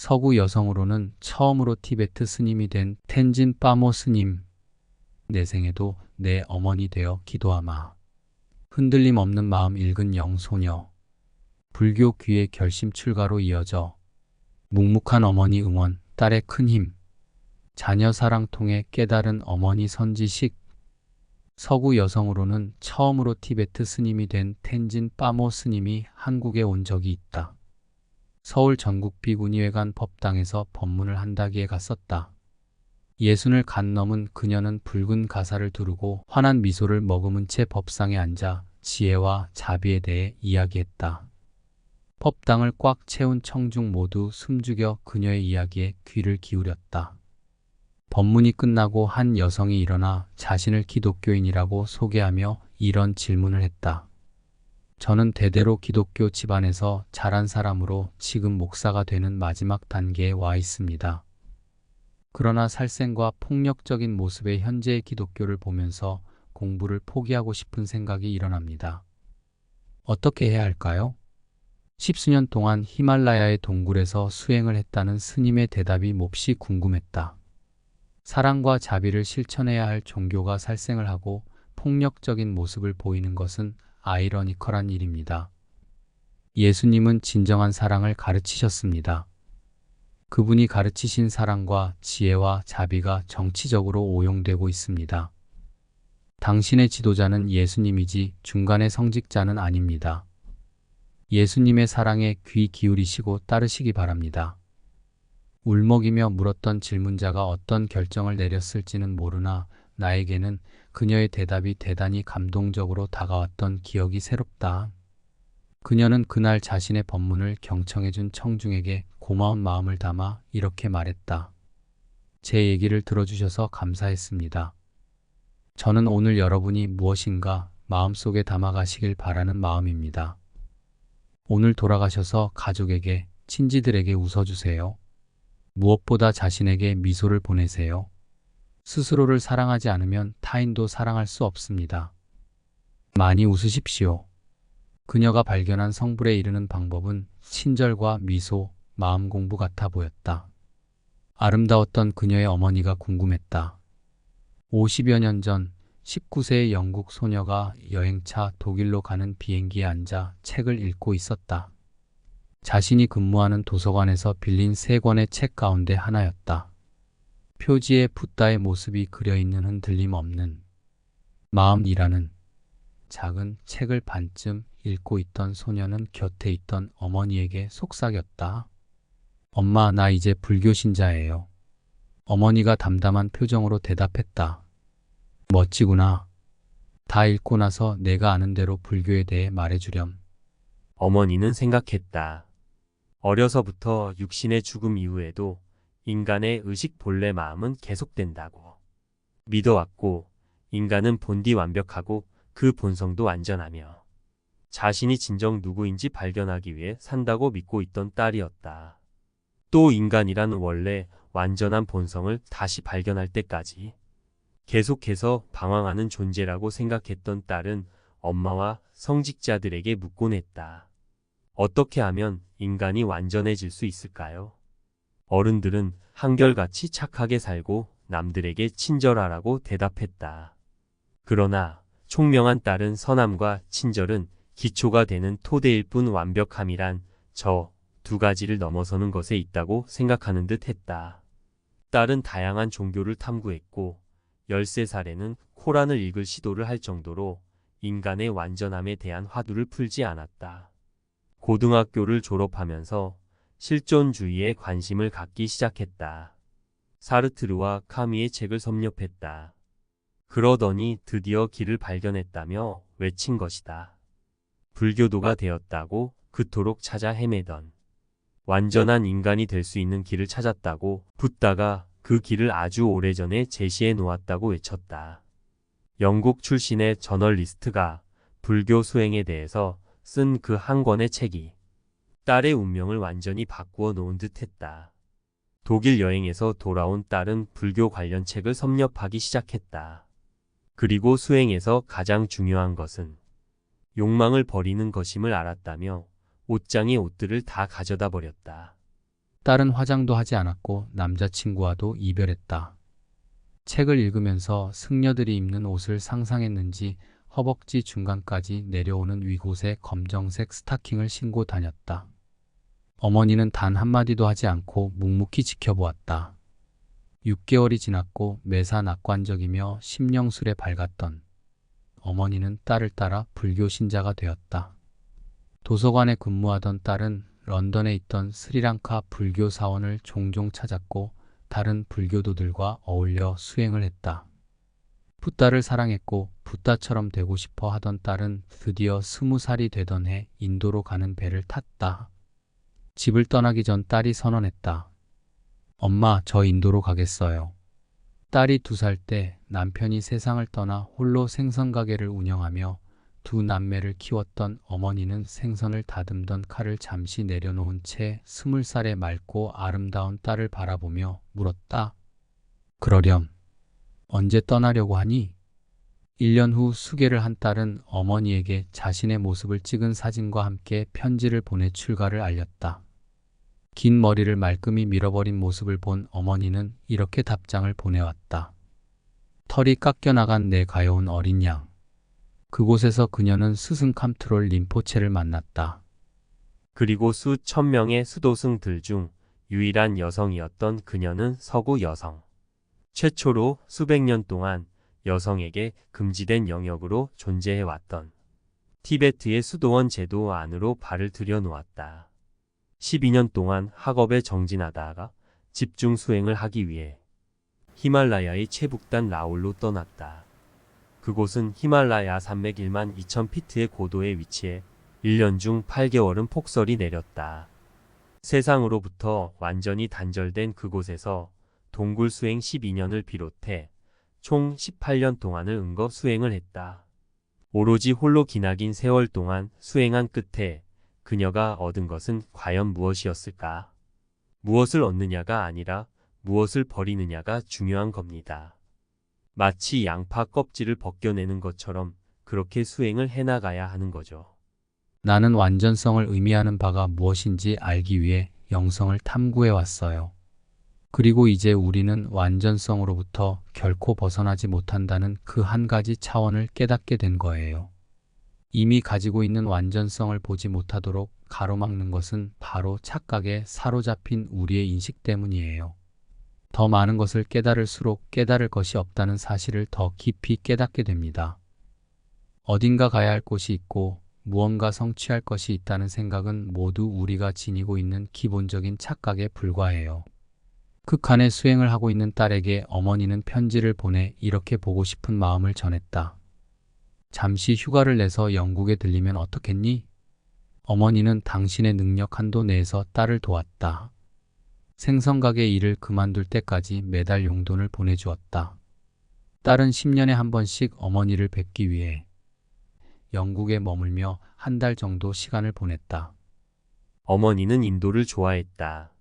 서구 여성으로는 처음으로 티베트 스님이 된 텐진 빠모 스님. 내 생에도 내 어머니 되어 기도하마. 흔들림 없는 마음 읽은 영소녀. 불교 귀의 결심 출가로 이어져 묵묵한 어머니 응원, 딸의 큰 힘. 자녀 사랑 통해 깨달은 어머니 선지식. 서구 여성으로는 처음으로 티베트 스님이 된 텐진 빠모 스님이 한국에 온 적이 있다. 서울 전국비군의회관 법당에서 법문을 한 다기에 갔었다. 예순을 간 넘은 그녀는 붉은 가사를 두르고 환한 미소를 머금은 채 법상에 앉아 지혜와 자비에 대해 이야기했다. 법당을 꽉 채운 청중 모두 숨죽여 그녀의 이야기에 귀를 기울였다. 법문이 끝나고 한 여성이 일어나 자신을 기독교인이라고 소개하며 이런 질문을 했다. 저는 대대로 기독교 집안에서 자란 사람으로 지금 목사가 되는 마지막 단계에 와 있습니다. 그러나 살생과 폭력적인 모습의 현재의 기독교를 보면서 공부를 포기하고 싶은 생각이 일어납니다. 어떻게 해야 할까요? 십수년 동안 히말라야의 동굴에서 수행을 했다는 스님의 대답이 몹시 궁금했다. 사랑과 자비를 실천해야 할 종교가 살생을 하고 폭력적인 모습을 보이는 것은 아이러니컬한 일입니다. 예수님은 진정한 사랑을 가르치셨습니다. 그분이 가르치신 사랑과 지혜와 자비가 정치적으로 오용되고 있습니다. 당신의 지도자는 예수님이지 중간의 성직자는 아닙니다. 예수님의 사랑에 귀 기울이시고 따르시기 바랍니다. 울먹이며 물었던 질문자가 어떤 결정을 내렸을지는 모르나 나에게는 그녀의 대답이 대단히 감동적으로 다가왔던 기억이 새롭다. 그녀는 그날 자신의 법문을 경청해준 청중에게 고마운 마음을 담아 이렇게 말했다. 제 얘기를 들어주셔서 감사했습니다. 저는 오늘 여러분이 무엇인가 마음속에 담아가시길 바라는 마음입니다. 오늘 돌아가셔서 가족에게, 친지들에게 웃어주세요. 무엇보다 자신에게 미소를 보내세요. 스스로를 사랑하지 않으면 타인도 사랑할 수 없습니다. 많이 웃으십시오. 그녀가 발견한 성불에 이르는 방법은 친절과 미소, 마음 공부 같아 보였다. 아름다웠던 그녀의 어머니가 궁금했다. 50여 년 전 19세의 영국 소녀가 여행차 독일로 가는 비행기에 앉아 책을 읽고 있었다. 자신이 근무하는 도서관에서 빌린 3권의 책 가운데 하나였다. 표지에 붓다의 모습이 그려있는 흔들림 없는 마음이라는 작은 책을 반쯤 읽고 있던 소녀는 곁에 있던 어머니에게 속삭였다. 엄마, 나 이제 불교 신자예요. 어머니가 담담한 표정으로 대답했다. 멋지구나. 다 읽고 나서 내가 아는 대로 불교에 대해 말해주렴. 어머니는 생각했다. 어려서부터 육신의 죽음 이후에도 인간의 의식 본래 마음은 계속된다고 믿어왔고, 인간은 본디 완벽하고 그 본성도 안전하며 자신이 진정 누구인지 발견하기 위해 산다고 믿고 있던 딸이었다. 또 인간이란 원래 완전한 본성을 다시 발견할 때까지 계속해서 방황하는 존재라고 생각했던 딸은 엄마와 성직자들에게 묻곤 했다. 어떻게 하면 인간이 완전해질 수 있을까요? 어른들은 한결같이 착하게 살고 남들에게 친절하라고 대답했다. 그러나 총명한 딸은 선함과 친절은 기초가 되는 토대일 뿐 완벽함이란 저 두 가지를 넘어서는 것에 있다고 생각하는 듯 했다. 딸은 다양한 종교를 탐구했고 13살에는 코란을 읽을 시도를 할 정도로 인간의 완전함에 대한 화두를 풀지 않았다. 고등학교를 졸업하면서 실존주의에 관심을 갖기 시작했다. 사르트르와 카미의 책을 섭렵했다. 그러더니 드디어 길을 발견했다며 외친 것이다. 불교도가 되었다고 그토록 찾아 헤매던 완전한 인간이 될 수 있는 길을 찾았다고 붓다가 그 길을 아주 오래전에 제시해 놓았다고 외쳤다. 영국 출신의 저널리스트가 불교 수행에 대해서 쓴 그 한 권의 책이 딸의 운명을 완전히 바꾸어 놓은 듯 했다. 독일 여행에서 돌아온 딸은 불교 관련 책을 섭렵하기 시작했다. 그리고 수행에서 가장 중요한 것은 욕망을 버리는 것임을 알았다며 옷장의 옷들을 다 가져다 버렸다. 딸은 화장도 하지 않았고 남자친구와도 이별했다. 책을 읽으면서 승려들이 입는 옷을 상상했는지 허벅지 중간까지 내려오는 위곳에 검정색 스타킹을 신고 다녔다. 어머니는 단 한마디도 하지 않고 묵묵히 지켜보았다. 6개월이 지났고 매사 낙관적이며 심령술에 밝았던 어머니는 딸을 따라 불교 신자가 되었다. 도서관에 근무하던 딸은 런던에 있던 스리랑카 불교 사원을 종종 찾았고 다른 불교도들과 어울려 수행을 했다. 붓다를 사랑했고 붓다처럼 되고 싶어 하던 딸은 드디어 20살이 되던 해 인도로 가는 배를 탔다. 집을 떠나기 전 딸이 선언했다. 엄마, 저 인도로 가겠어요. 딸이 2살 때 남편이 세상을 떠나 홀로 생선 가게를 운영하며 두 남매를 키웠던 어머니는 생선을 다듬던 칼을 잠시 내려놓은 채 20살의 맑고 아름다운 딸을 바라보며 물었다. 그러렴. 언제 떠나려고 하니? 1년 후 수계를 한 딸은 어머니에게 자신의 모습을 찍은 사진과 함께 편지를 보내 출가를 알렸다. 긴 머리를 말끔히 밀어버린 모습을 본 어머니는 이렇게 답장을 보내왔다. 털이 깎여나간 내 가여운 어린 양. 그곳에서 그녀는 스승 캄트롤 림포체를 만났다. 그리고 수천 명의 수도승들 중 유일한 여성이었던 그녀는 서구 여성. 최초로 수백 년 동안 여성에게 금지된 영역으로 존재해왔던 티베트의 수도원 제도 안으로 발을 들여놓았다. 12년 동안 학업에 정진하다가 집중 수행을 하기 위해 히말라야의 최북단 라올로 떠났다. 그곳은 히말라야 산맥 1만 2천 피트의 고도에 위치해 1년 중 8개월은 폭설이 내렸다. 세상으로부터 완전히 단절된 그곳에서 동굴 수행 12년을 비롯해 총 18년 동안을 은거 수행을 했다. 오로지 홀로 기나긴 세월 동안 수행한 끝에 그녀가 얻은 것은 과연 무엇이었을까? 무엇을 얻느냐가 아니라 무엇을 버리느냐가 중요한 겁니다. 마치 양파 껍질을 벗겨내는 것처럼 그렇게 수행을 해나가야 하는 거죠. 나는 완전성을 의미하는 바가 무엇인지 알기 위해 영성을 탐구해 왔어요. 그리고 이제 우리는 완전성으로부터 결코 벗어나지 못한다는 그 한 가지 차원을 깨닫게 된 거예요. 이미 가지고 있는 완전성을 보지 못하도록 가로막는 것은 바로 착각에 사로잡힌 우리의 인식 때문이에요. 더 많은 것을 깨달을수록 깨달을 것이 없다는 사실을 더 깊이 깨닫게 됩니다. 어딘가 가야 할 곳이 있고 무언가 성취할 것이 있다는 생각은 모두 우리가 지니고 있는 기본적인 착각에 불과해요. 극한의 수행을 하고 있는 딸에게 어머니는 편지를 보내 이렇게 보고 싶은 마음을 전했다. 잠시 휴가를 내서 영국에 들리면 어떻겠니? 어머니는 당신의 능력 한도 내에서 딸을 도왔다. 생선가게 일을 그만둘 때까지 매달 용돈을 보내주었다. 딸은 10년에 한 번씩 어머니를 뵙기 위해 영국에 머물며 한 달 정도 시간을 보냈다. 어머니는 인도를 좋아했다.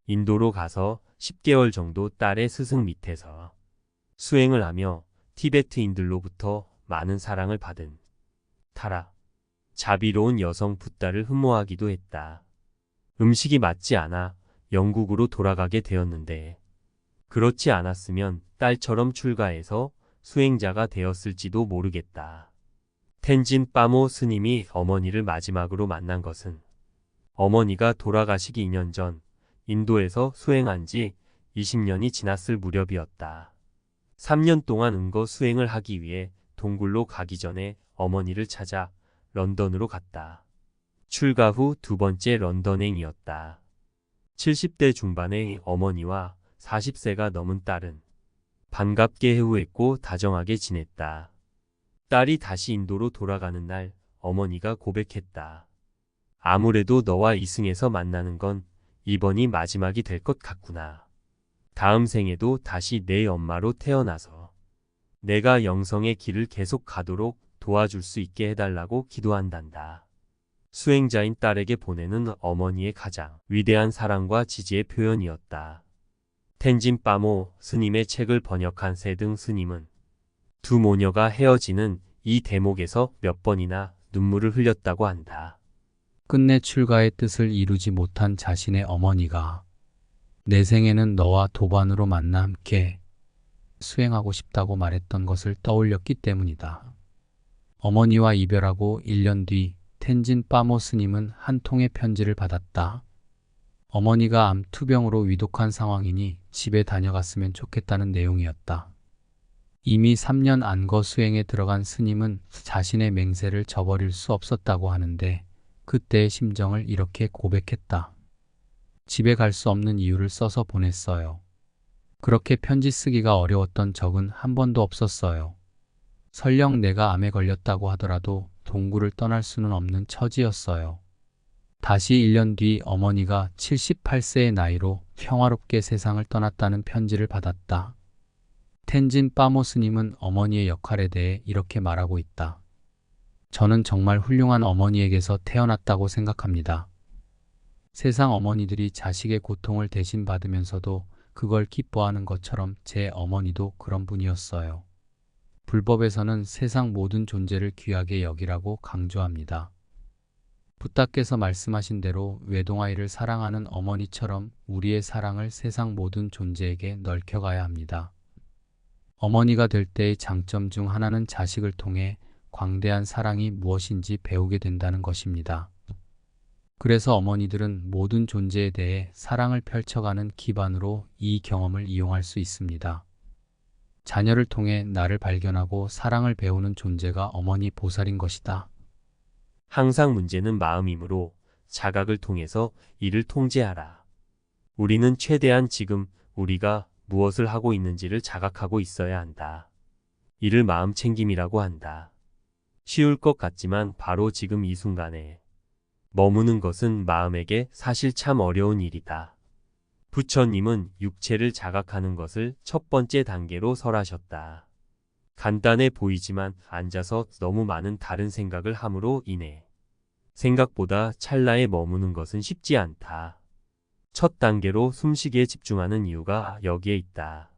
인도로 가서 10개월 정도 딸의 스승 밑에서 수행을 하며 티베트인들로부터 많은 사랑을 받은 타라, 자비로운 여성 붓다를 흠모하기도 했다. 음식이 맞지 않아 영국으로 돌아가게 되었는데 그렇지 않았으면 딸처럼 출가해서 수행자가 되었을지도 모르겠다. 텐진 빠모 스님이 어머니를 마지막으로 만난 것은 어머니가 돌아가시기 2년 전 인도에서 수행한 지 20년이 지났을 무렵이었다. 3년 동안 은거 수행을 하기 위해 동굴로 가기 전에 어머니를 찾아 런던으로 갔다. 출가 후 2번째 런던행이었다. 70대 중반의 어머니와 40세가 넘은 딸은 반갑게 해후했고 다정하게 지냈다. 딸이 다시 인도로 돌아가는 날 어머니가 고백했다. 아무래도 너와 이승에서 만나는 건 이번이 마지막이 될 것 같구나. 다음 생에도 다시 내 엄마로 태어나서 내가 영성의 길을 계속 가도록 도와줄 수 있게 해달라고 기도한단다. 수행자인 딸에게 보내는 어머니의 가장 위대한 사랑과 지지의 표현이었다. 텐진 빠모 스님의 책을 번역한 세등 스님은 두 모녀가 헤어지는 이 대목에서 몇 번이나 눈물을 흘렸다고 한다. 끝내 출가의 뜻을 이루지 못한 자신의 어머니가 내 생에는 너와 도반으로 만나 함께 수행하고 싶다고 말했던 것을 떠올렸기 때문이다. 어머니와 이별하고 1년 뒤 텐진 빠모 스님은 한 통의 편지를 받았다. 어머니가 암 투병으로 위독한 상황이니 집에 다녀갔으면 좋겠다는 내용이었다. 이미 3년 안거 수행에 들어간 스님은 자신의 맹세를 저버릴 수 없었다고 하는데 그때의 심정을 이렇게 고백했다. 집에 갈 수 없는 이유를 써서 보냈어요. 그렇게 편지 쓰기가 어려웠던 적은 한 번도 없었어요. 설령 내가 암에 걸렸다고 하더라도 동구를 떠날 수는 없는 처지였어요. 다시 1년 뒤 어머니가 78세의 나이로 평화롭게 세상을 떠났다는 편지를 받았다. 텐진 빠모 스님은 어머니의 역할에 대해 이렇게 말하고 있다. 저는 정말 훌륭한 어머니에게서 태어났다고 생각합니다. 세상 어머니들이 자식의 고통을 대신 받으면서도 그걸 기뻐하는 것처럼 제 어머니도 그런 분이었어요. 불법에서는 세상 모든 존재를 귀하게 여기라고 강조합니다. 부따께서 말씀하신 대로 외동아이를 사랑하는 어머니처럼 우리의 사랑을 세상 모든 존재에게 넓혀가야 합니다. 어머니가 될 때의 장점 중 하나는 자식을 통해 광대한 사랑이 무엇인지 배우게 된다는 것입니다. 그래서 어머니들은 모든 존재에 대해 사랑을 펼쳐가는 기반으로 이 경험을 이용할 수 있습니다. 자녀를 통해 나를 발견하고 사랑을 배우는 존재가 어머니 보살인 것이다. 항상 문제는 마음이므로 자각을 통해서 이를 통제하라. 우리는 최대한 지금 우리가 무엇을 하고 있는지를 자각하고 있어야 한다. 이를 마음 챙김이라고 한다. 쉬울 것 같지만 바로 지금 이 순간에 머무는 것은 마음에게 사실 참 어려운 일이다. 부처님은 육체를 자각하는 것을 첫 번째 단계로 설하셨다. 간단해 보이지만 앉아서 너무 많은 다른 생각을 함으로 인해 생각보다 찰나에 머무는 것은 쉽지 않다. 첫 단계로 숨쉬기에 집중하는 이유가 여기에 있다.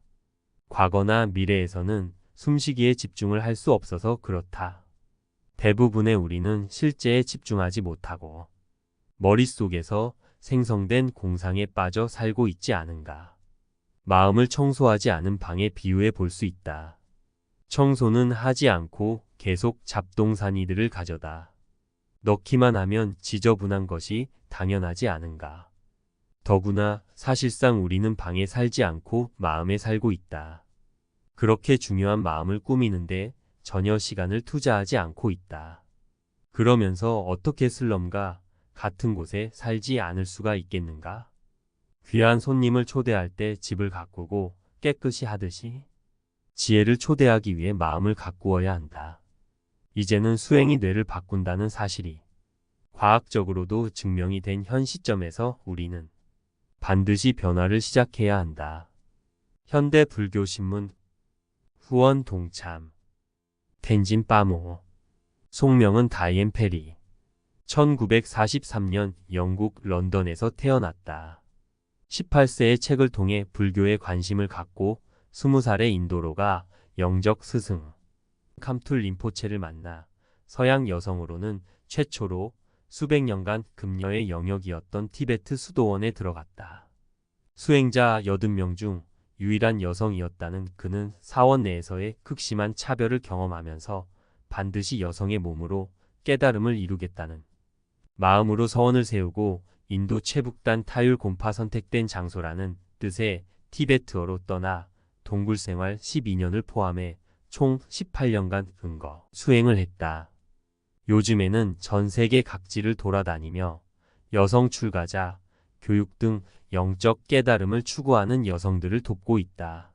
과거나 미래에서는 숨쉬기에 집중을 할 수 없어서 그렇다. 대부분의 우리는 실제에 집중하지 못하고 머릿속에서 생성된 공상에 빠져 살고 있지 않은가. 마음을 청소하지 않은 방에 비유해 볼 수 있다. 청소는 하지 않고 계속 잡동사니들을 가져다 넣기만 하면 지저분한 것이 당연하지 않은가. 더구나 사실상 우리는 방에 살지 않고 마음에 살고 있다. 그렇게 중요한 마음을 꾸미는데 전혀 시간을 투자하지 않고 있다. 그러면서 어떻게 슬럼과 같은 곳에 살지 않을 수가 있겠는가? 귀한 손님을 초대할 때 집을 가꾸고 깨끗이 하듯이 지혜를 초대하기 위해 마음을 가꾸어야 한다. 이제는 수행이 뇌를 바꾼다는 사실이 과학적으로도 증명이 된 현 시점에서 우리는 반드시 변화를 시작해야 한다. 현대 불교신문 후원 동참 텐진 빠모 속명은 다이앤 페리 1943년 영국 런던에서 태어났다. 18세에 책을 통해 불교에 관심을 갖고 20살에 인도로가 영적 스승 캄툴 림포체를 만나 서양 여성으로는 최초로 수백 년간 금녀의 영역이었던 티베트 수도원에 들어갔다. 수행자 80명 중 유일한 여성이었다는 그는 사원 내에서의 극심한 차별을 경험하면서 반드시 여성의 몸으로 깨달음을 이루겠다는 마음으로 서원을 세우고 인도 최북단 타율 곰파 선택된 장소라는 뜻의 티베트어로 떠나 동굴 생활 12년을 포함해 총 18년간 근거 수행을 했다. 요즘에는 전 세계 각지를 돌아다니며 여성 출가자, 교육 등 영적 깨달음을 추구하는 여성들을 돕고 있다.